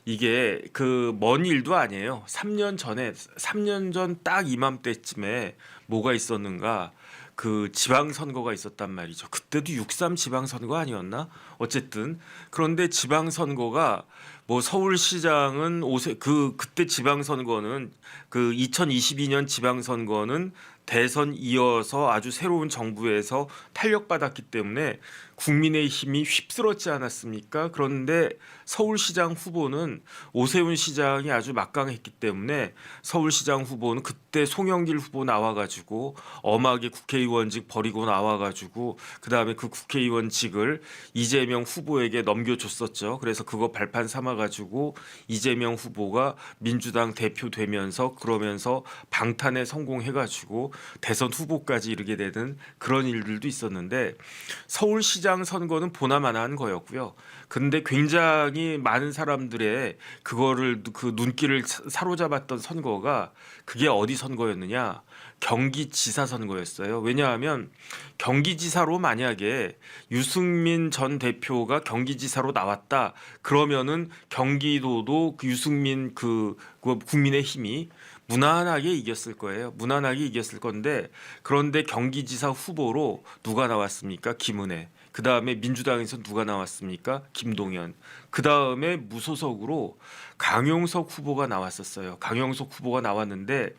이게 그 먼 일도 아니에요. 3년 전에 3년 전 딱 이맘때쯤에 뭐가 있었는가? 그 지방선거가 있었단 말이죠. 그때도 6.3 지방선거 아니었나? 어쨌든 그런데 지방선거가 뭐 서울시장은 오세 그때 지방선거는 그 2022년 지방선거는 대선 이어서 아주 새로운 정부에서 탄력받았기 때문에 국민의힘이 휩쓸었지 않았습니까? 그런데 서울시장 후보는 오세훈 시장이 아주 막강했기 때문에 서울시장 후보는 그때 송영길 후보 나와가지고 엄하게 국회의원직 버리고 나와가지고 그 다음에 그 국회의원직을 이재명 후보에게 넘겨줬었죠. 그래서 그거 발판 삼아가지고 이재명 후보가 민주당 대표 되면서 그러면서 방탄에 성공해가지고 대선 후보까지 이르게 되는 그런 일들도 있었는데 서울시장 선거는 보나마나한 거였고요. 근데 굉장히 많은 사람들의 그거를 그 눈길을 사로잡았던 선거가 그게 어디 선거였느냐? 경기지사 선거였어요. 왜냐하면 경기지사로 만약에 유승민 전 대표가 경기지사로 나왔다 그러면은 경기도도 그 유승민 그 국민의힘이 무난하게 이겼을 거예요. 무난하게 이겼을 건데 그런데 경기지사 후보로 누가 나왔습니까? 김은혜. 그 다음에 민주당에서 누가 나왔습니까? 김동연. 그 다음에 무소속으로 강용석 후보가 나왔었어요. 강용석 후보가 나왔는데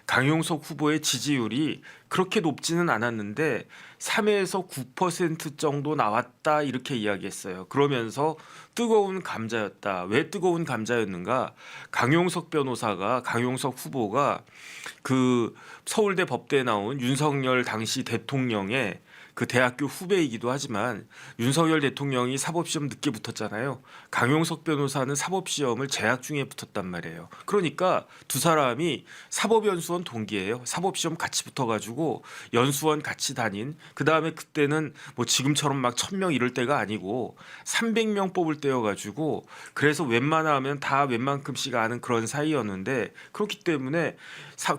강용석 후보의 지지율이 그렇게 높지는 않았는데 3에서 9% 정도 나왔다 이렇게 이야기했어요. 그러면서 뜨거운 감자였다. 왜 뜨거운 감자였는가? 강용석 후보가 그 서울대 법대에 나온 윤석열 당시 대통령의 그 대학교 후배이기도 하지만 윤석열 대통령이 사법시험 늦게 붙었잖아요. 강용석 변호사는 사법시험을 재학 중에 붙었단 말이에요. 그러니까 두 사람이 사법연수원 동기예요. 사법시험 같이 붙어가지고 연수원 같이 다닌 그 다음에 그때는 뭐 지금처럼 막 1,000명 이럴 때가 아니고 300명 뽑을 때여가지고 그래서 웬만하면 다 웬만큼씩 아는 그런 사이였는데 그렇기 때문에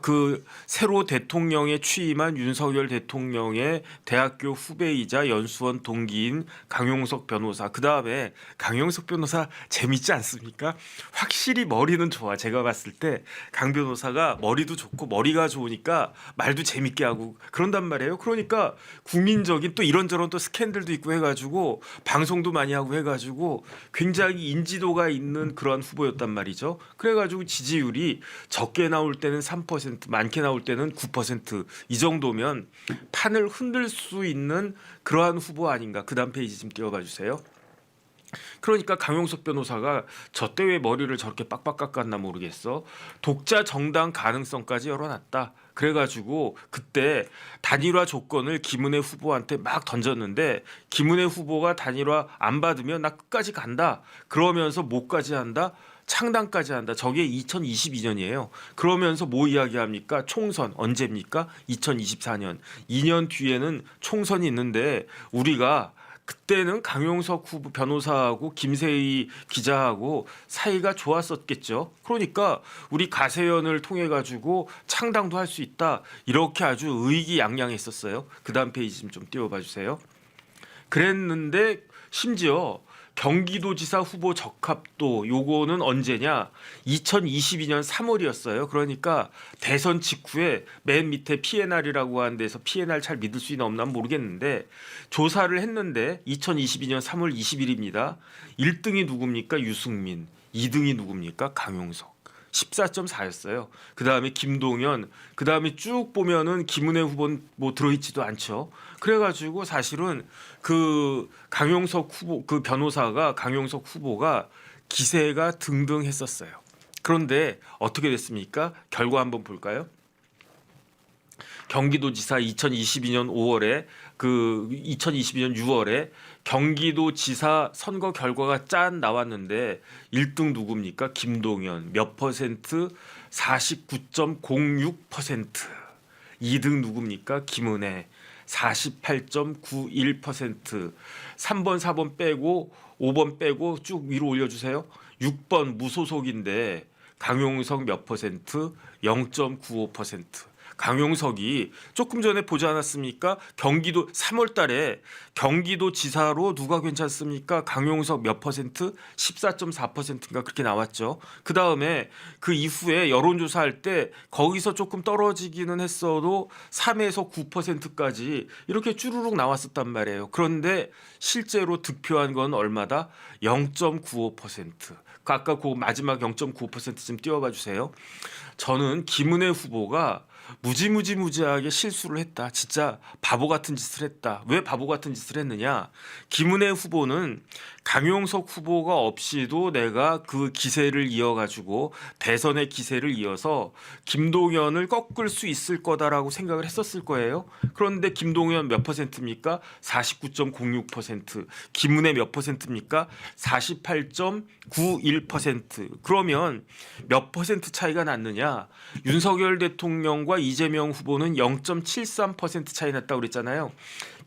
그 새로 대통령에 취임한 윤석열 대통령의 대학교 후배이자 연수원 동기인 강용석 변호사 그 다음에 강용석 변호사 재밌지 않습니까? 확실히 머리는 좋아. 제가 봤을 때 강 변호사가 머리도 좋고 머리가 좋으니까 말도 재밌게 하고 그런단 말이에요. 그러니까 국민적인 또 이런저런 또 스캔들도 있고 해가지고 방송도 많이 하고 해가지고 굉장히 인지도가 있는 그런 후보였단 말이죠. 그래가지고 지지율이 적게 나올 때는 3%, 많게 나올 때는 9%이 정도면 판을 흔들 수 있는 그러한 후보 아닌가. 그 다음 페이지 좀 띄워봐 주세요. 그러니까 강용석 변호사가 저 때 왜 머리를 저렇게 빡빡 깎았나 모르겠어. 독자 정당 가능성까지 열어놨다. 그래가지고 그때 단일화 조건을 김은혜 후보한테 막 던졌는데 김은혜 후보가 단일화 안 받으면 나 끝까지 간다. 그러면서 뭐까지 한다? 창당까지 한다. 저게 2022년이에요. 그러면서 뭐 이야기합니까? 총선 언제입니까? 2024년. 2년 뒤에는 총선이 있는데 우리가 그때는 강용석 후보 변호사하고 김세희 기자하고 사이가 좋았었겠죠. 그러니까 우리 가세연을 통해 가지고 창당도 할 수 있다. 이렇게 아주 의기양양했었어요. 그다음 페이지 좀 띄워봐 주세요. 그랬는데 심지어 경기도지사 후보 적합도 요거는 언제냐? 2022년 3월이었어요. 그러니까 대선 직후에 맨 밑에 PNR이라고 하는 데서 PNR 잘 믿을 수 있나 없나 모르겠는데 조사를 했는데 2022년 3월 20일입니다. 1등이 누굽니까? 유승민. 2등이 누굽니까? 강용석. 14.4였어요. 그 다음에 김동연, 그 다음에 쭉 보면은 김은혜 후보는 뭐 들어있지도 않죠. 그래가지고 사실은 그 강용석 후보, 그 변호사가 강용석 후보가 기세가 등등했었어요. 그런데 어떻게 됐습니까? 결과 한번 볼까요? 경기도지사 2022년 5월에 그 2022년 6월에 경기도지사 선거 결과가 짠 나왔는데 1등 누굽니까? 김동연 몇 퍼센트? 49.06%. 2등 누굽니까? 김은혜 48.91%. 3번, 4번 빼고 5번 빼고 쭉 위로 올려주세요. 6번 무소속인데 강용석 몇 퍼센트? 0.95%. 강용석이 조금 전에 보지 않았습니까? 경기도 3월 달에 경기도지사로 누가 괜찮습니까? 강용석 몇 퍼센트? 14.4%인가 그렇게 나왔죠. 그다음에 그 이후에 여론조사할 때 거기서 조금 떨어지기는 했어도 3에서 9%까지 이렇게 쭈루룩 나왔었단 말이에요. 그런데 실제로 득표한 건 얼마다? 0.95%. 아까 그 마지막 0.95% 좀 띄워봐 주세요. 저는 김은혜 후보가 무지하게 실수를 했다. 진짜 바보 같은 짓을 했다. 왜 바보 같은 짓을 했느냐? 김은혜 후보는 강용석 후보가 없이도 내가 그 기세를 이어가지고 대선의 기세를 이어서 김동연을 꺾을 수 있을 거다라고 생각을 했었을 거예요. 그런데 김동연 몇 퍼센트입니까? 49.06%. 김은혜 몇 퍼센트입니까? 48.91%. 그러면 몇 퍼센트 차이가 났느냐? 윤석열 대통령과 이재명 후보는 0.73% 차이 났다고 그랬잖아요.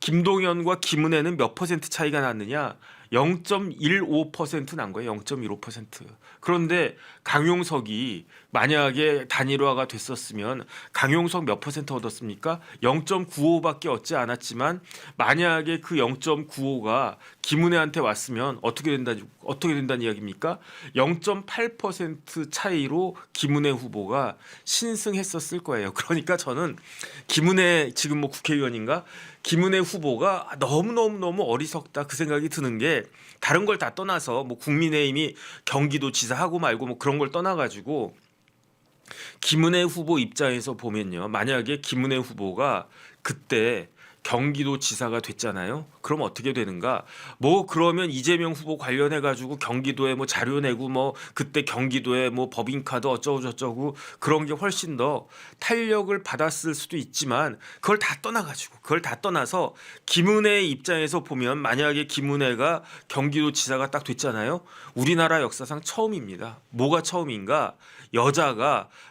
김동연과 김은혜는 몇 퍼센트 차이가 났느냐? 0.15%난 거예요. 0.15%. 그런데 강용석이 만약에 단일화가 됐었으면 강용석 몇 퍼센트 얻었습니까? 0.95밖에 얻지 않았지만 만약에 그 0.95가 김은혜한테 왔으면 어떻게 된다는 이야기입니까? 0.8% 차이로 김은혜 후보가 신승했었을 거예요. 그러니까 저는 김은혜 지금 뭐 국회의원인가? 김은혜 후보가 너무 어리석다 그 생각이 드는 게 다른 걸 다 떠나서 뭐 국민의힘이 경기도지사 하고 말고 뭐 그런 걸 떠나가지고 김은혜 후보 입장에서 보면요. 만약에 김은혜 후보가 그때 경기도지사가 됐잖아요. 그럼 어떻게 되는가? 뭐 그러면 이재명 후보 관련해 가지고 경기도에 뭐 자료 내고 뭐 그때 경기도에 뭐 법인카드 어쩌고 저쩌고 그런 게 훨씬 더 탄력을 받았을 수도 있지만 그걸 다 떠나서 김은혜 입장에서 보면 만약에 김은혜가 경기도지사가 딱 됐잖아요. 우리나라 역사상 처음입니다. 뭐가 처음인가?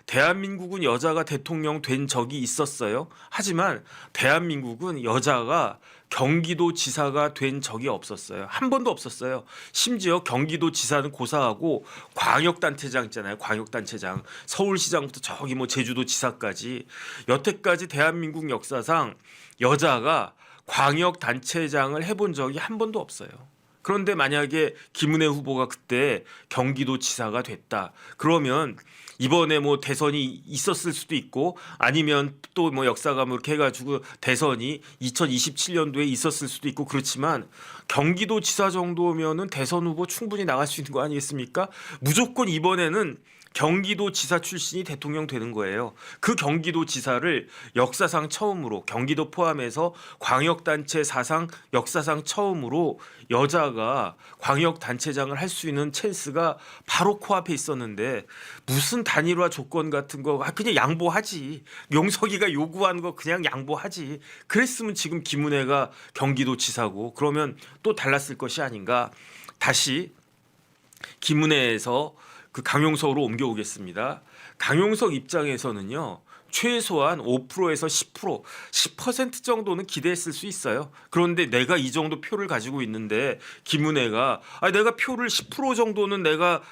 대한민국은 여자가 대통령 된 적이 있었어요. 하지만 대한민국은 여자가 경기도지사가 된 적이 없었어요. 한 번도 없었어요. 심지어 경기도지사는 고사하고 광역단체장 있잖아요. 광역단체장. 서울시장부터 저기 뭐 제주도지사까지 여태까지 대한민국 역사상 여자가 광역단체장을 해본 적이 한 번도 없어요. 그런데 만약에 김은혜 후보가 그때 경기도지사가 됐다. 그러면 이번에 뭐 대선이 있었을 수도 있고 아니면 또 뭐 역사가 뭐 이렇게 해가지고 대선이 2027년도에 있었을 수도 있고 그렇지만 경기도지사 정도면은 대선 후보 충분히 나갈 수 있는 거 아니겠습니까? 무조건 이번에는 경기도지사 출신이 대통령 되는 거예요. 그 경기도지사를 역사상 처음으로 경기도 포함해서 광역단체 사상 역사상 처음으로 여자가 광역단체장을 할 수 있는 찬스가 바로 코앞에 있었는데 무슨 단일화 조건 같은 거 그냥 양보하지. 명석이가 요구한 거 그냥 양보하지. 그랬으면 지금 김은혜가 경기도지사고 그러면 또 달랐을 것이 아닌가. 다시 김은혜에서 그 강용석으로 옮겨오겠습니다. 강용석 입장에서는요. 최소한 5%에서 10% 정도는 기대했을 수 있어요. 그런데 내가 이 정도 표를 가지고 있는데 김은혜가 내가 표를 10% 정도는 내가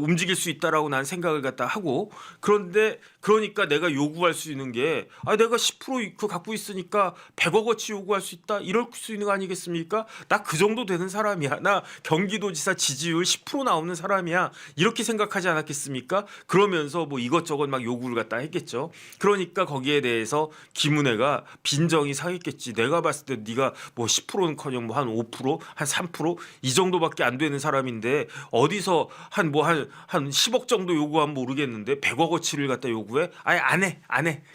움직일 수 있다라고 난 생각을 갖다 하고 그런데 그러니까 내가 요구할 수 있는 게 내가 10% 갖고 있으니까 100억어치 요구할 수 있다 이럴 수 있는 거 아니겠습니까? 나 그 정도 되는 사람이야. 나 경기도지사 지지율 10% 나오는 사람이야. 이렇게 생각하지 않았겠습니까? 그러면서 뭐 이것저것 막 요구를 갖다 했겠죠. 그러니까 거기에 대해서 김은혜가 빈정이 상했겠지. 내가 봤을 때 네가 뭐 10%는커녕 뭐 한 5%, 한 3%이 정도밖에 안 되는 사람인데 어디서 한 10억 정도 요구하면 모르겠는데 100억어치를 갖다 요구해? 아예 안 해.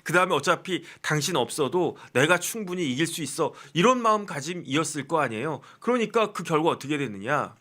그다음에 어차피 당신 없어도 내가 충분히 이길 수 있어. 이런 마음가짐이었을 거 아니에요. 그러니까 그 결과 어떻게 됐느냐?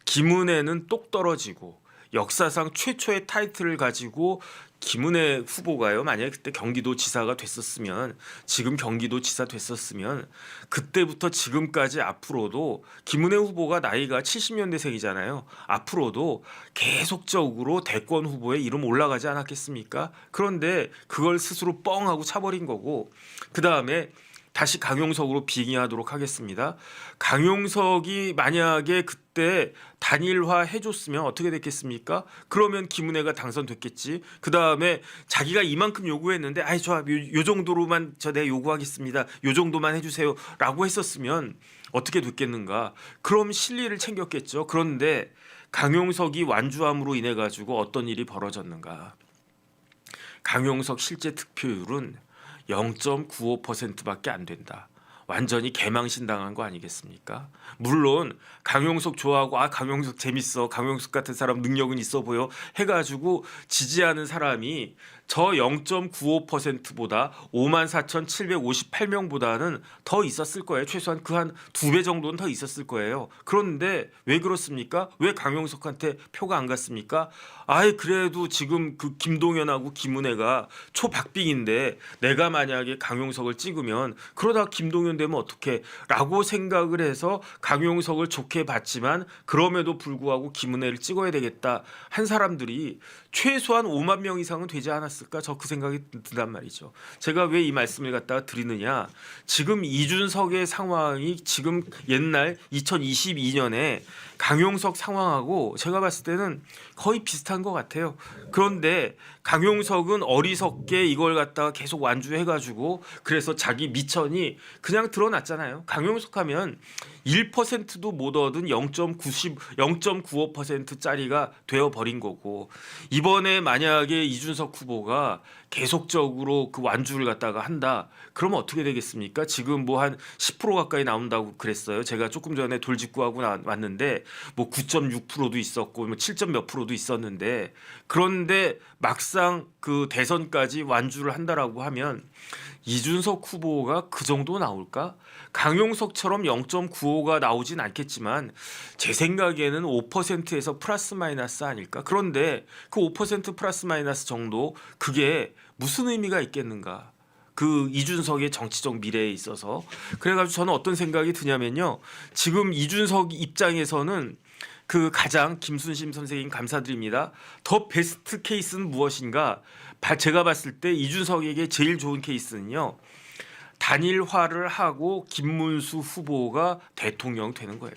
김은혜는 똑 떨어지고 역사상 최초의 타이틀을 가지고 김은혜 후보가요. 만약에 그때 경기도지사가 됐었으면 지금 경기도지사 됐었으면 그때부터 지금까지 앞으로도 김은혜 후보가 나이가 70년대생이잖아요. 앞으로도 계속적으로 대권 후보에 이름 올라가지 않았겠습니까? 그런데 그걸 스스로 뻥 하고 차버린 거고 그다음에 다시 강용석으로 빙의하도록 하겠습니다. 강용석이 만약에 그때 단일화 해줬으면 어떻게 됐겠습니까? 그러면 김은혜가 당선됐겠지. 그 다음에 자기가 이만큼 요구했는데 아이 좋아 요 정도로만 내가 요구하겠습니다. 요 정도만 해주세요라고 했었으면 어떻게 됐겠는가? 그럼 실리를 챙겼겠죠. 그런데 강용석이 완주함으로 인해 가지고 어떤 일이 벌어졌는가? 강용석 실제 득표율은 0.95%밖에 안 된다. 완전히 개망신당한 거 아니겠습니까? 물론 강용석 좋아하고 강용석 재밌어, 강용석 같은 사람 능력은 있어 보여 해가지고 지지하는 사람이 저 0.95%보다 54,758명보다는 더 있었을 거예요. 최소한 그 한 2배 정도는 더 있었을 거예요. 그런데 왜 그렇습니까? 왜 강용석한테 표가 안 갔습니까? 그래도 지금 그 김동연하고 김은혜가 초박빙인데 내가 만약에 강용석을 찍으면 그러다 김동연 되면 어떡해? 라고 생각을 해서 강용석을 좋게 봤지만 그럼에도 불구하고 김은혜를 찍어야 되겠다 한 사람들이 최소한 5만 명 이상은 되지 않았을까? 저 그 생각이 든단 말이죠. 제가 왜 이 말씀을 갖다가 드리느냐? 지금 이준석의 상황이 지금 옛날 2022년에 강용석 상황하고 제가 봤을 때는 거의 비슷한 것 같아요. 그런데 강용석은 어리석게 이걸 갖다가 계속 완주해가지고 그래서 자기 미천이 그냥 드러났잖아요. 강용석 하면 1%도 못 얻은 0.95%짜리가 되어버린 거고 이번에 만약에 이준석 후보가 계속적으로 그 완주를 갖다가 한다. 그러면 어떻게 되겠습니까? 지금 뭐 한 10% 가까이 나온다고 그랬어요. 제가 조금 전에 돌직구하고 왔는데 뭐 9.6%도 있었고 뭐 7. 몇 %도 있었는데 그런데 막상 그 대선까지 완주를 한다라고 하면 이준석 후보가 그 정도 나올까? 강용석처럼 0.95가 나오진 않겠지만 제 생각에는 5%에서 플러스 마이너스 아닐까? 그런데 그 5% 플러스 마이너스 정도 그게 무슨 의미가 있겠는가? 그 이준석의 정치적 미래에 있어서 그래가지고 저는 어떤 생각이 드냐면요. 지금 이준석 입장에서는 그 가장 김순심 선생님 감사드립니다. 더 베스트 케이스는 무엇인가? 제가 봤을 때 이준석에게 제일 좋은 케이스는요. 단일화를 하고 김문수 후보가 대통령 되는 거예요.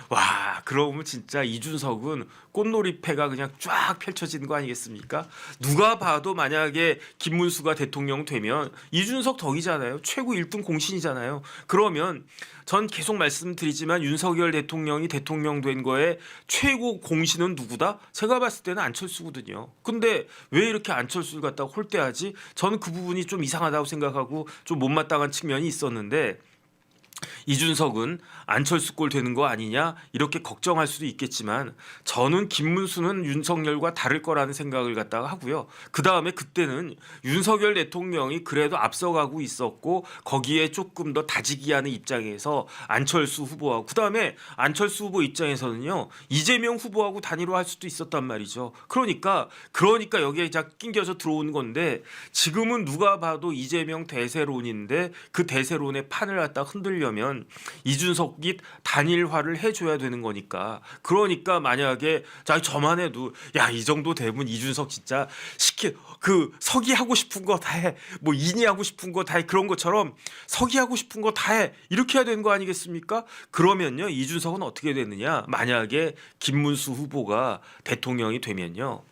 와, 그러면 진짜 이준석은 꽃놀이패가 그냥 쫙 펼쳐지는 거 아니겠습니까? 누가 봐도 만약에 김문수가 대통령 되면 이준석 덕이잖아요. 최고 1등 공신이잖아요. 그러면 전 계속 말씀드리지만 윤석열 대통령이 대통령 된 거에 최고 공신은 누구다? 제가 봤을 때는 안철수거든요. 근데 왜 이렇게 안철수를 갖다가 홀대하지? 저는 그 부분이 좀 이상하다고 생각하고 좀 못마땅한 측면이 있었는데 이준석은 안철수 꼴 되는 거 아니냐 이렇게 걱정할 수도 있겠지만 저는 김문수는 윤석열과 다를 거라는 생각을 갖다가 하고요. 그 다음에 그때는 윤석열 대통령이 그래도 앞서가고 있었고 거기에 조금 더 다지기 하는 입장에서 안철수 후보하고 그 다음에 안철수 후보 입장에서는요 이재명 후보하고 단일화할 수도 있었단 말이죠. 그러니까 여기에 낑겨서 들어온 건데 지금은 누가 봐도 이재명 대세론인데 그 대세론의 판을 갖다 흔들려면 이준석이 단일화를 해줘야 되는 거니까 그러니까 만약에 저만 해도 야 이 정도 되면 이준석 진짜 서기 하고 싶은 거 다 해 뭐 인이 하고 싶은 거 다 해 그런 것처럼 서기 하고 싶은 거 다 해 이렇게 해야 되는 거 아니겠습니까? 그러면요 이준석은 어떻게 되느냐 만약에 김문수 후보가 대통령이 되면요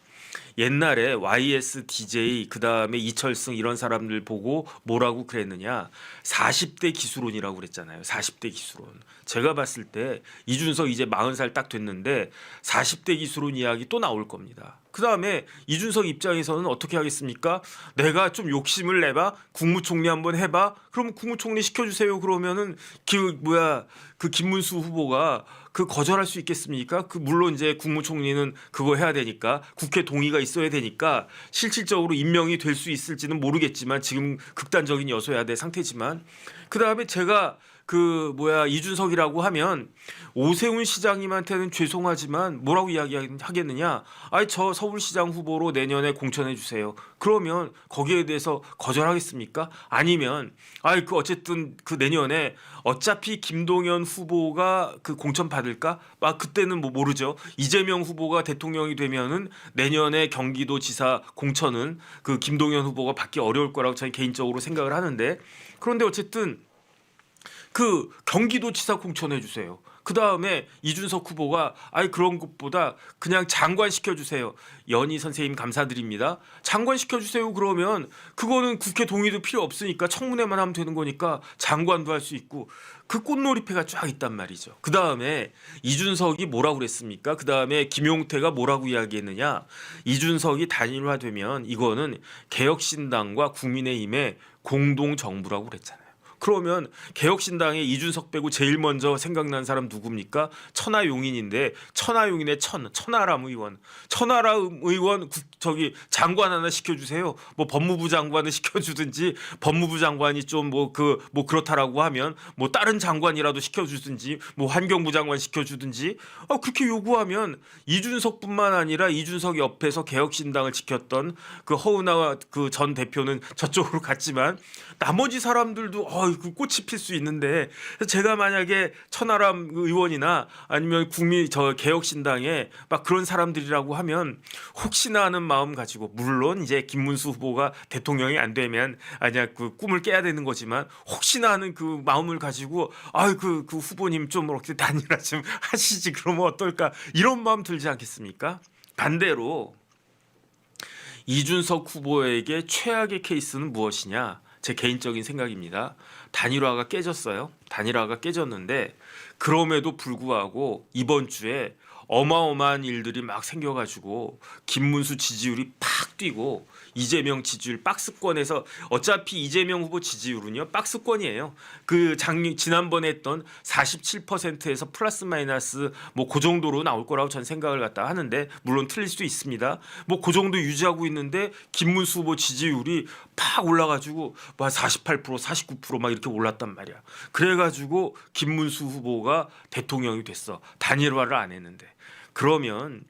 옛날에 YSDJ 그다음에 이철승 이런 사람들 보고 뭐라고 그랬느냐 40대 기수론이라고 그랬잖아요. 40대 기수론. 제가 봤을 때 이준석 이제 40살 딱 됐는데 40대 기수론 이야기 또 나올 겁니다. 그다음에 이준석 입장에서는 어떻게 하겠습니까? 내가 좀 욕심을 내봐 국무총리 한번 해봐 그러면 국무총리 시켜주세요 그러면은 그 김문수 후보가 그 거절할 수 있겠습니까? 물론 이제 국무총리는 그거 해야 되니까 국회 동의가 있어야 되니까 실질적으로 임명이 될 수 있을지는 모르겠지만 지금 극단적인 여소야대 상태지만 그 다음에 제가 이준석이라고 하면 오세훈 시장님한테는 죄송하지만 뭐라고 이야기하겠느냐? 저 서울시장 후보로 내년에 공천해 주세요. 그러면 거기에 대해서 거절하겠습니까? 아니면 어쨌든 그 내년에 어차피 김동연 후보가 그 공천 받을까? 그때는 모르죠. 이재명 후보가 대통령이 되면은 내년에 경기도지사 공천은 그 김동연 후보가 받기 어려울 거라고 저는 개인적으로 생각을 하는데 그런데 어쨌든 그 경기도지사 공천해 주세요. 그 다음에 이준석 후보가 아이 그런 것보다 그냥 장관 시켜주세요. 연희 선생님 감사드립니다. 장관 시켜주세요. 그러면 그거는 국회 동의도 필요 없으니까 청문회만 하면 되는 거니까 장관도 할 수 있고 그 꽃놀이패가 쫙 있단 말이죠. 그 다음에 이준석이 뭐라고 그랬습니까? 그 다음에 김용태가 뭐라고 이야기했느냐? 이준석이 단일화되면 이거는 개혁신당과 국민의힘의 공동정부라고 그랬잖아요. 그러면 개혁신당에 이준석 빼고 제일 먼저 생각난 사람 누굽니까? 천하용인인데 천하용인의 천하람 의원, 천하람 의원 저기 장관 하나 시켜주세요. 뭐 법무부 장관을 시켜주든지 법무부 장관이 좀 뭐 그렇다라고 하면 뭐 다른 장관이라도 시켜주든지 뭐 환경부 장관 시켜주든지 그렇게 요구하면 이준석뿐만 아니라 이준석 옆에서 개혁신당을 지켰던 그 허은하 그 전 대표는 저쪽으로 갔지만 나머지 사람들도 그 꽃이 필 수 있는데 제가 만약에 천하람 의원이나 아니면 개혁신당에 막 그런 사람들이라고 하면 혹시나 하는 마음 가지고 물론 이제 김문수 후보가 대통령이 안 되면 그 꿈을 깨야 되는 거지만 혹시나 하는 그 마음을 가지고 그 후보님 좀 이렇게 단일화 좀 하시지 그러면 어떨까 이런 마음 들지 않겠습니까? 반대로 이준석 후보에게 최악의 케이스는 무엇이냐? 제 개인적인 생각입니다. 단일화가 깨졌어요. 단일화가 깨졌는데 그럼에도 불구하고 이번 주에 어마어마한 일들이 막 생겨가지고 김문수 지지율이 팍 뛰고 이재명 지지율 박스권에서 어차피 이재명 후보 지지율은요 박스권이에요. 그 지난번에 했던 47%에서 플러스 마이너스 뭐 그 정도로 나올 거라고 전 생각을 갖다 하는데 물론 틀릴 수도 있습니다. 뭐 그 정도 유지하고 있는데 김문수 후보 지지율이 팍 올라가지고 뭐 48%, 49%막 이렇게 올랐단 말이야. 그래가지고 김문수 후보가 대통령이 됐어. 단일화를 안 했는데. 그러면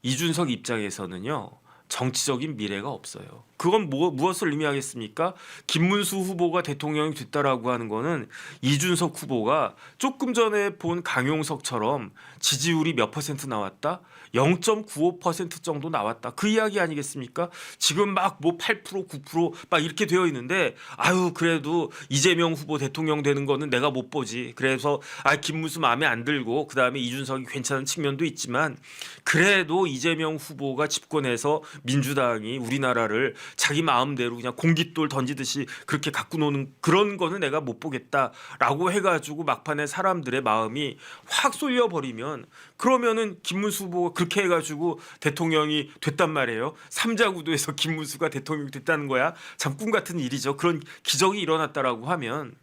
이준석 입장에서는요. 정치적인 미래가 없어요. 그건 무엇을 의미하겠습니까? 김문수 후보가 대통령이 됐다라고 하는 거는 이준석 후보가 조금 전에 본 강용석처럼 지지율이 몇 퍼센트 나왔다? 0.95% 정도 나왔다. 그 이야기 아니겠습니까? 지금 막 뭐 8%, 9%막 이렇게 되어 있는데 그래도 이재명 후보 대통령 되는 거는 내가 못 보지. 그래서 김문수 마음에 안 들고 그다음에 이준석이 괜찮은 측면도 있지만 그래도 이재명 후보가 집권해서 민주당이 우리나라를 자기 마음대로 그냥 공깃돌 던지듯이 그렇게 갖고 노는 그런 거는 내가 못 보겠다라고 해가지고 막판에 사람들의 마음이 확 쏠려버리면 그러면은 김문수 후보가 그렇게 해가지고 대통령이 됐단 말이에요. 삼자구도에서 김문수가 대통령이 됐다는 거야. 참 꿈 같은 일이죠. 그런 기적이 일어났다라고 하면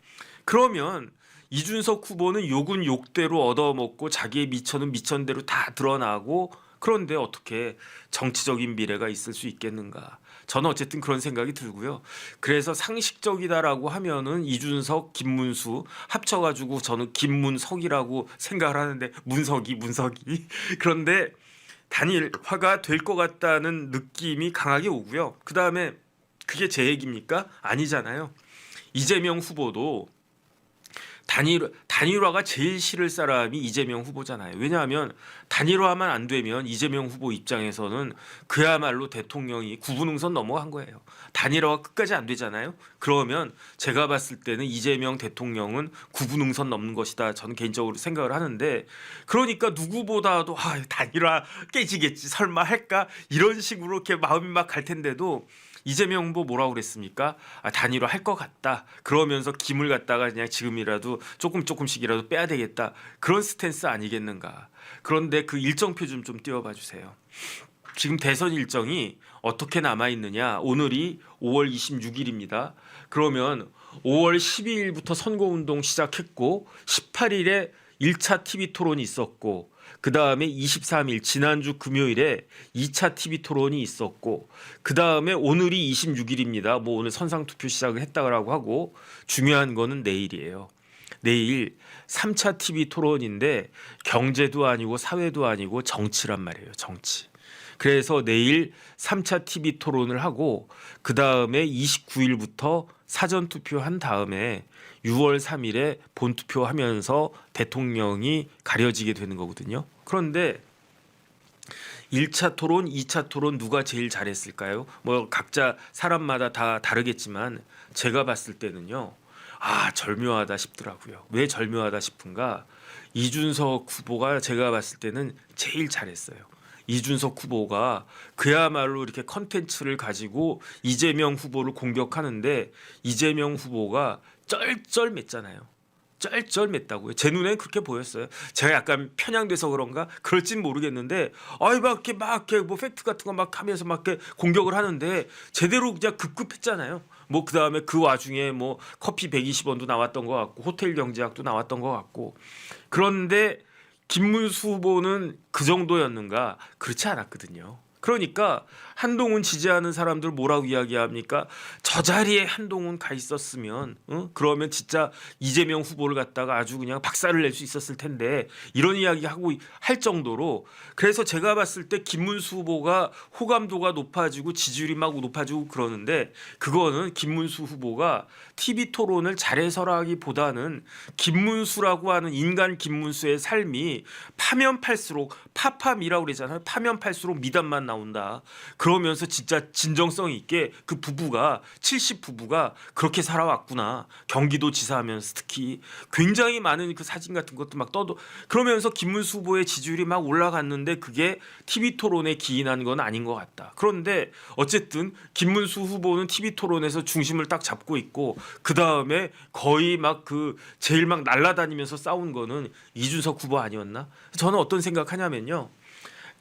그러면 이준석 후보는 욕은 욕대로 얻어먹고 자기의 미천은 미천대로 다 드러나고 그런데 어떻게 정치적인 미래가 있을 수 있겠는가? 저는 어쨌든 그런 생각이 들고요. 그래서 상식적이다라고 하면은 이준석, 김문수 합쳐가지고 저는 김문석이라고 생각을 하는데 문석이 그런데 단일화가 될 것 같다는 느낌이 강하게 오고요. 그 다음에 그게 제 얘기입니까? 아니잖아요. 이재명 후보도 단일화가 제일 싫을 사람이 이재명 후보잖아요. 왜냐하면 단일화만 안 되면 이재명 후보 입장에서는 그야말로 대통령이 구분응선 넘어간 거예요. 단일화가 끝까지 안 되잖아요. 그러면 제가 봤을 때는 이재명 대통령은 구분응선 넘는 것이다. 저는 개인적으로 생각을 하는데 그러니까 누구보다도 단일화 깨지겠지 설마 할까 이런 식으로 이렇게 마음이 막 갈 텐데도 이재명 후보 뭐라고 그랬습니까? 단일화 할 것 같다. 그러면서 김을 갖다가 그냥 지금이라도 조금씩이라도 빼야 되겠다. 그런 스탠스 아니겠는가. 그런데 그 일정표 좀 띄워봐 주세요. 지금 대선 일정이 어떻게 남아있느냐. 오늘이 5월 26일입니다. 그러면 5월 12일부터 선거운동 시작했고 18일에 1차 TV 토론이 있었고 그 다음에 23일 지난주 금요일에 2차 TV 토론이 있었고 그 다음에 오늘이 26일입니다. 뭐 오늘 선상투표 시작을 했다고 하고 중요한 거는 내일이에요. 내일 3차 TV 토론인데 경제도 아니고 사회도 아니고 정치란 말이에요. 정치. 그래서 내일 3차 TV 토론을 하고 그 다음에 29일부터 사전투표한 다음에 6월 3일에 본투표하면서 대통령이 가려지게 되는 거거든요. 그런데 1차 토론, 2차 토론 누가 제일 잘했을까요? 뭐 각자 사람마다 다 다르겠지만 제가 봤을 때는요. 절묘하다 싶더라고요. 왜 절묘하다 싶은가? 이준석 후보가 제가 봤을 때는 제일 잘했어요. 이준석 후보가 그야말로 이렇게 컨텐츠를 가지고 이재명 후보를 공격하는데 이재명 후보가 쩔쩔맸잖아요. 쩔쩔맸다고요. 제 눈엔 그렇게 보였어요. 제가 약간 편향돼서 그런가? 그럴진 모르겠는데, 막 이렇게 뭐 팩트 같은 거 막 하면서 막 이렇게 공격을 하는데 제대로 그냥 급급했잖아요. 뭐 그 다음에 그 와중에 뭐 커피 120원도 나왔던 것 같고 호텔 경제학도 나왔던 것 같고 그런데 김문수 후보는 그 정도였는가? 그렇지 않았거든요. 그러니까 한동훈 지지하는 사람들 뭐라고 이야기합니까? 저 자리에 한동훈 가 있었으면 그러면 진짜 이재명 후보를 갖다가 아주 그냥 박살을 낼 수 있었을 텐데 이런 이야기하고 할 정도로 그래서 제가 봤을 때 김문수 후보가 호감도가 높아지고 지지율이 막 높아지고 그러는데 그거는 김문수 후보가 TV 토론을 잘해서라기보다는 김문수라고 하는 인간 김문수의 삶이 파면 팔수록 파팜이라고 그러잖아요. 파면 팔수록 미담만 나온다. 그러면서 진짜 진정성 있게 그 부부가 70 부부가 그렇게 살아왔구나. 경기도 지사하면서 특히 굉장히 많은 그 사진 같은 것도 막 떠도 그러면서 김문수 후보의 지지율이 막 올라갔는데 그게 TV 토론에 기인한 건 아닌 것 같다. 그런데 어쨌든 김문수 후보는 TV 토론에서 중심을 딱 잡고 있고 그 다음에 거의 막 그 제일 막 날아다니면서 싸운 거는 이준석 후보 아니었나? 저는 어떤 생각하냐면요.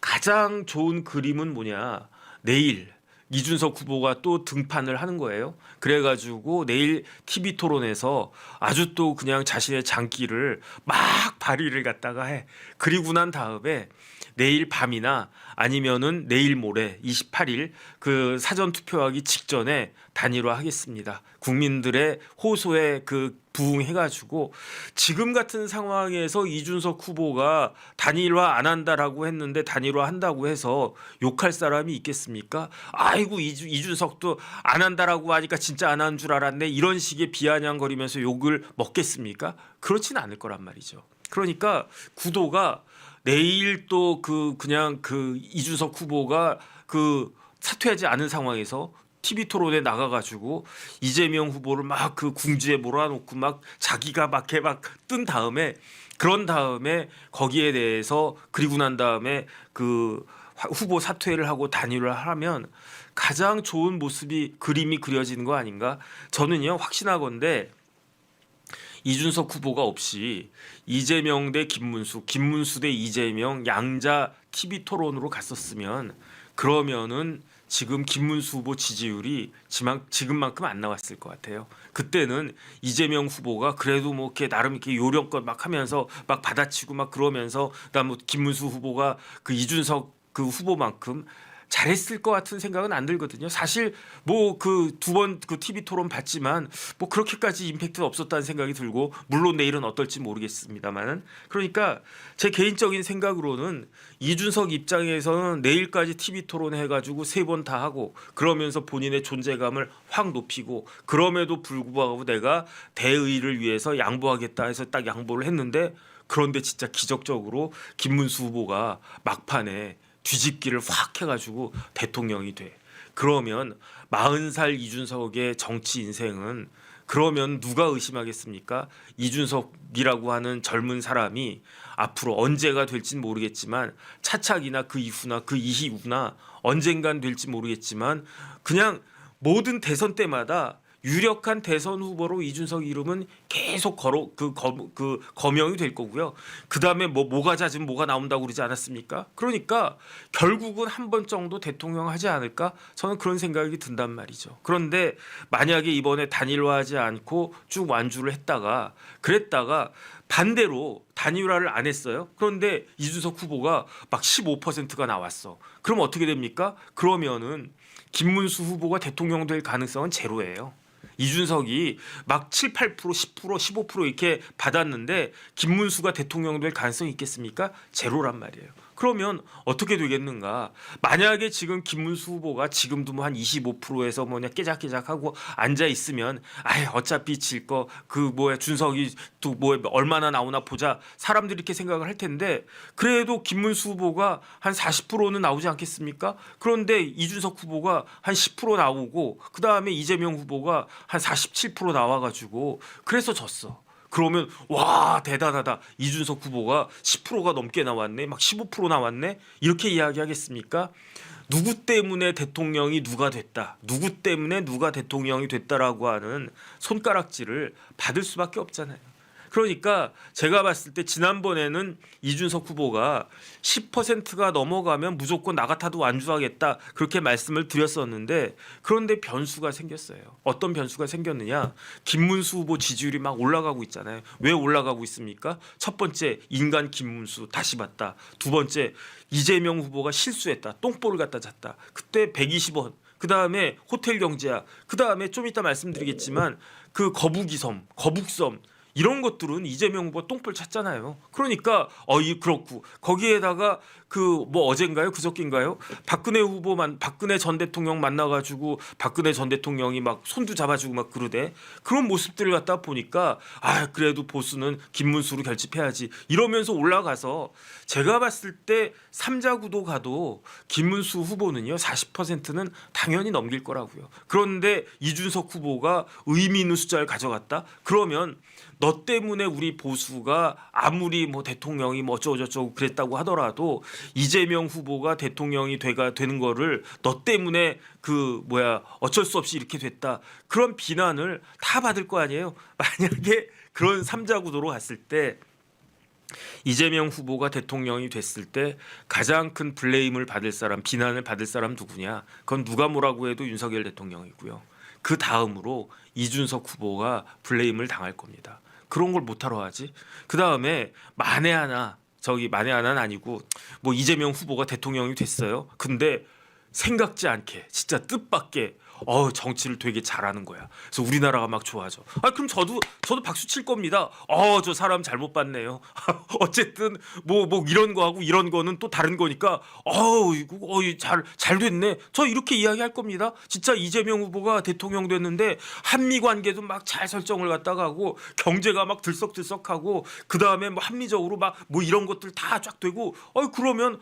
가장 좋은 그림은 뭐냐? 내일 이준석 후보가 또 등판을 하는 거예요. 그래가지고 내일 TV 토론에서 아주 또 그냥 자신의 장기를 막 발휘를 갖다가 해. 그리고 난 다음에 내일 밤이나 아니면은 내일 모레 28일 그 사전 투표하기 직전에 단일화하겠습니다. 국민들의 호소에 그 부응해가지고 지금 같은 상황에서 이준석 후보가 단일화 안 한다라고 했는데 단일화 한다고 해서 욕할 사람이 있겠습니까? 아이고 이준석도 안 한다라고 하니까 진짜 안 한 줄 알았네 이런 식의 비아냥거리면서 욕을 먹겠습니까? 그렇진 않을 거란 말이죠. 그러니까 구도가 내일 또 그냥 이준석 후보가 그 사퇴하지 않은 상황에서 TV 토론에 나가가지고 이재명 후보를 막 그 궁지에 몰아놓고 막 자기가 막 뜬 다음에 그런 다음에 거기에 대해서 그리고 난 다음에 그 후보 사퇴를 하고 단일화를 하면 가장 좋은 모습이 그림이 그려지는 거 아닌가? 저는요 확신하건대 이준석 후보가 없이 이재명 대 김문수, 김문수 대 이재명 양자 TV 토론으로 갔었으면 그러면은 지금 김문수 후보 지지율이 지금만큼 안 나왔을 것 같아요. 그때는 이재명 후보가 그래도 뭐 이렇게 나름 이렇게 요령껏 막 하면서 막 받아치고 막 그러면서 그다음 뭐 김문수 후보가 그 이준석 그 후보만큼 잘했을 것 같은 생각은 안 들거든요. 사실 뭐 그 두 번 그 TV 토론 봤지만 뭐 그렇게까지 임팩트는 없었다는 생각이 들고 물론 내일은 어떨지 모르겠습니다만은 그러니까 제 개인적인 생각으로는 이준석 입장에서는 내일까지 TV 토론 해가지고 세 번 다 하고 그러면서 본인의 존재감을 확 높이고 그럼에도 불구하고 내가 대의를 위해서 양보하겠다 해서 딱 양보를 했는데 그런데 진짜 기적적으로 김문수 후보가 막판에 뒤집기를 확 해가지고 대통령이 돼. 그러면 40살 이준석의 정치 인생은 그러면 누가 의심하겠습니까? 이준석이라고 하는 젊은 사람이 앞으로 언제가 될진 모르겠지만 차착이나 그 이후나 그 이후나 언젠간 될지 모르겠지만 그냥 모든 대선 때마다 유력한 대선 후보로 이준석 이름은 계속 거명이 될 거고요. 그 다음에 뭐가 잦으면 뭐가 나온다고 그러지 않았습니까? 그러니까 결국은 한 번 정도 대통령 하지 않을까? 저는 그런 생각이 든단 말이죠. 그런데 만약에 이번에 단일화하지 않고 쭉 완주를 그랬다가 반대로 단일화를 안 했어요. 그런데 이준석 후보가 막 15%가 나왔어. 그럼 어떻게 됩니까? 그러면은 김문수 후보가 대통령 될 가능성은 제로예요. 이준석이 막 7, 8%, 10%, 15% 이렇게 받았는데 김문수가 대통령 될 가능성이 있겠습니까? 제로란 말이에요. 그러면 어떻게 되겠는가? 만약에 지금 김문수 후보가 지금도 뭐 한 25%에서 뭐냐 깨작깨작하고 앉아 있으면 아예 어차피 질 거 그 뭐야 준석이 또 뭐 얼마나 나오나 보자 사람들이 이렇게 생각을 할 텐데 그래도 김문수 후보가 한 40%는 나오지 않겠습니까? 그런데 이준석 후보가 한 10% 나오고 그 다음에 이재명 후보가 한 47% 나와가지고 그래서 졌어. 그러면 와 대단하다 이준석 후보가 10%가 넘게 나왔네 막 15% 나왔네 이렇게 이야기하겠습니까? 누구 때문에 대통령이 누가 됐다 누구 때문에 누가 대통령이 됐다라고 하는 손가락질을 받을 수밖에 없잖아요. 그러니까 제가 봤을 때 지난번에는 이준석 후보가 10%가 넘어가면 무조건 나 같아도 완주하겠다 그렇게 말씀을 드렸었는데 그런데 변수가 생겼어요. 어떤 변수가 생겼느냐? 김문수 후보 지지율이 막 올라가고 있잖아요. 왜 올라가고 있습니까? 첫 번째 인간 김문수 다시 봤다. 두 번째 이재명 후보가 실수했다. 똥볼을 갖다 잤다. 그때 120원. 그 다음에 호텔 경제야. 그 다음에 좀 이따 말씀드리겠지만 그 거북이섬, 거북섬 이런 것들은 이재명 후보 똥볼 찼잖아요. 그러니까 그렇고 거기에다가 그 뭐 어젠가요 그저께인가요 박근혜 전 대통령 만나가지고 박근혜 전 대통령이 막 손도 잡아주고 막 그러대. 그런 모습들을 갖다 보니까 아 그래도 보수는 김문수로 결집해야지 이러면서 올라가서 제가 봤을 때 삼자구도 가도 김문수 후보는요 40%는 당연히 넘길 거라고요. 그런데 이준석 후보가 의미 있는 숫자를 가져갔다. 그러면 너 때문에 우리 보수가 아무리 뭐 대통령이 뭐 어쩌고저쩌고 그랬다고 하더라도 이재명 후보가 대통령이 되는 거를 너 때문에 그 뭐야 어쩔 수 없이 이렇게 됐다. 그런 비난을 다 받을 거 아니에요. 만약에 그런 삼자구도로 갔을 때 이재명 후보가 대통령이 됐을 때 가장 큰 블레임을 받을 사람, 비난을 받을 사람 누구냐? 그건 누가 뭐라고 해도 윤석열 대통령이고요. 그 다음으로 이준석 후보가 블레임을 당할 겁니다. 그런 걸 못하러 하지. 그 다음에 만에 하나는 아니고 뭐 이재명 후보가 대통령이 됐어요. 근데 생각지 않게 진짜 뜻밖의 정치를 되게 잘하는 거야. 그래서 우리나라가 막 좋아져. 그럼 저도 박수 칠 겁니다. 저 사람 잘못 봤네요. 어쨌든 뭐 이런 거하고 이런 거는 또 다른 거니까 이거 잘 됐네. 저 이렇게 이야기할 겁니다. 진짜 이재명 후보가 대통령 됐는데 한미 관계도 막 잘 설정을 갖다가 하고 경제가 막 들썩들썩하고 그다음에 뭐 합리적으로 막 뭐 이런 것들 다 쫙 되고 그러면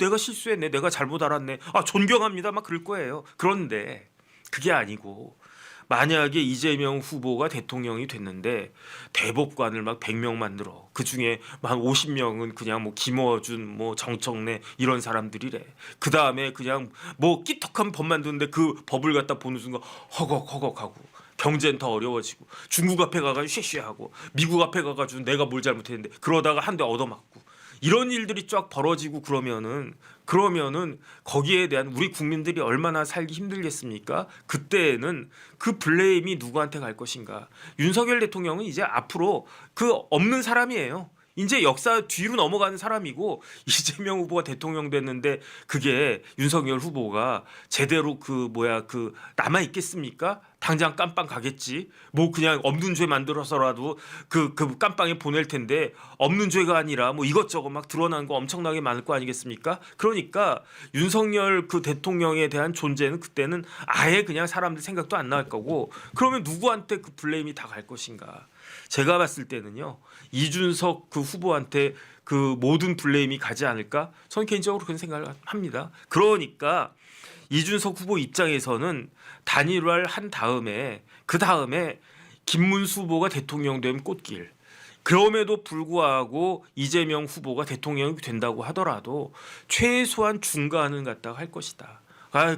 내가 실수했네. 내가 잘못 알았네. 존경합니다. 막 그럴 거예요. 그런데 그게 아니고 만약에 이재명 후보가 대통령이 됐는데 대법관을 막 100명 만들어 그중에 한 50명은 그냥 뭐 김어준 뭐 정청래 이런 사람들이래. 그다음에 그냥 뭐 끼떡한 법 만드는데 그 법을 갖다 보는 순간 허걱허걱하고 경제는 더 어려워지고 중국 앞에 가가지고 쉐쉐하고 미국 앞에 가가지고 내가 뭘 잘못했는데 그러다가 한 대 얻어맞고 이런 일들이 쫙 벌어지고 그러면은 거기에 대한 우리 국민들이 얼마나 살기 힘들겠습니까? 그때는 그 블레임이 누구한테 갈 것인가? 윤석열 대통령은 이제 앞으로 그 없는 사람이에요. 이제 역사 뒤로 넘어가는 사람이고 이재명 후보가 대통령 됐는데 그게 윤석열 후보가 제대로 그 남아 있겠습니까? 당장 깜빵 가겠지. 뭐 그냥 없는 죄 만들어서라도 그 깜빵에 보낼 텐데 없는 죄가 아니라 뭐 이것저것 막 드러난 거 엄청나게 많을 거 아니겠습니까? 그러니까 윤석열 그 대통령에 대한 존재는 그때는 아예 그냥 사람들 생각도 안 나올 거고 그러면 누구한테 그 블레임이 다 갈 것인가? 제가 봤을 때는요 이준석 그 후보한테 그 모든 블레임이 가지 않을까? 저는 개인적으로 그런 생각을 합니다. 그러니까 이준석 후보 입장에서는 단일화를 한 다음에 그 다음에 김문수 후보가 대통령 되면 꽃길. 그럼에도 불구하고 이재명 후보가 대통령이 된다고 하더라도 최소한 중간은 갖다가 할 것이다.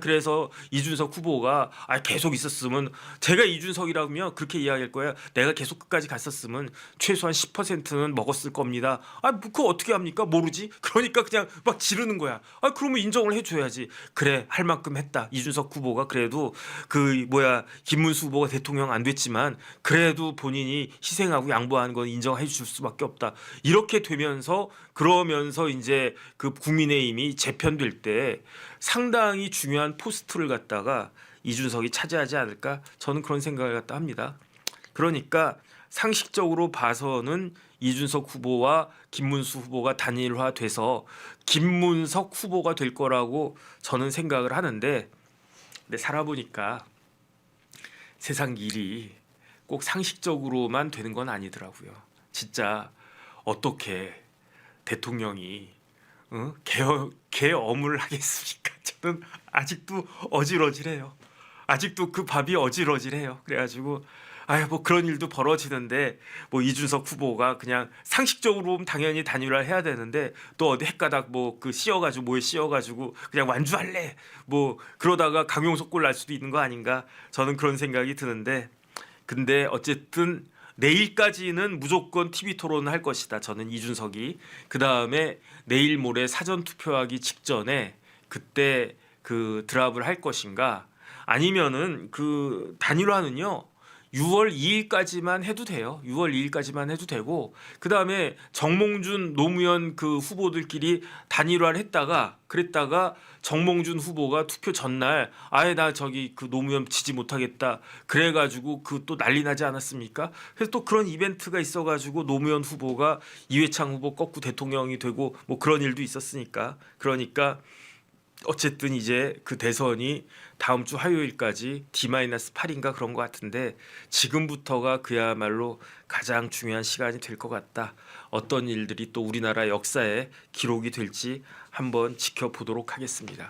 그래서 이준석 후보가 계속 있었으면 제가 이준석이라면 그렇게 이야기할 거야. 내가 계속 끝까지 갔었으면 최소한 10%는 먹었을 겁니다. 그거 어떻게 합니까? 모르지. 그러니까 그냥 막 지르는 거야. 그러면 인정을 해줘야지. 그래 할 만큼 했다. 이준석 후보가 그래도 김문수 후보가 대통령 안 됐지만 그래도 본인이 희생하고 양보하는 건 인정해 줄 수밖에 없다. 이렇게 되면서 그러면서 이제 그 국민의힘이 재편될 때 상당히 중요한 포스트를 갖다가 이준석이 차지하지 않을까 저는 그런 생각을 갖다 합니다. 그러니까 상식적으로 봐서는 이준석 후보와 김문수 후보가 단일화돼서 김문석 후보가 될 거라고 저는 생각을 하는데, 근데 살아보니까 세상 일이 꼭 상식적으로만 되는 건 아니더라고요. 진짜 어떻게 대통령이 개엄을 하겠습니까? 저는 아직도 어질어질해요. 아직도 그 밥이 어질어질해요. 그래가지고 아유 뭐 그런 일도 벌어지는데 뭐 이준석 후보가 그냥 상식적으로 보면 당연히 단일화해야 되는데 또 어디 헷가닥 뭐 그 씌어가지고 뭐에 씌어가지고 그냥 완주할래 뭐 그러다가 강용석 꼴 날 수도 있는 거 아닌가, 저는 그런 생각이 드는데, 근데 어쨌든 내일까지는 무조건 TV 토론을 할 것이다. 저는 이준석이 그 다음에 내일 모레 사전 투표하기 직전에 그때 그 드랍을 할 것인가, 아니면은 그 단일화는요 6월 2일까지만 해도 돼요. 6월 2일까지만 해도 되고 그 다음에 정몽준, 노무현 그 후보들끼리 단일화를 했다가 그랬다가 정몽준 후보가 투표 전날 아예 나 저기 그 노무현 지지 못하겠다 그래가지고 그 또 난리 나지 않았습니까? 그래서 또 그런 이벤트가 있어가지고 노무현 후보가 이회창 후보 꺾고 대통령이 되고 뭐 그런 일도 있었으니까. 그러니까 어쨌든 이제 그 대선이 다음 주 화요일까지 D-8인가 그런 것 같은데 지금부터가 그야말로 가장 중요한 시간이 될 것 같다. 어떤 일들이 또 우리나라 역사에 기록이 될지 한번 지켜보도록 하겠습니다.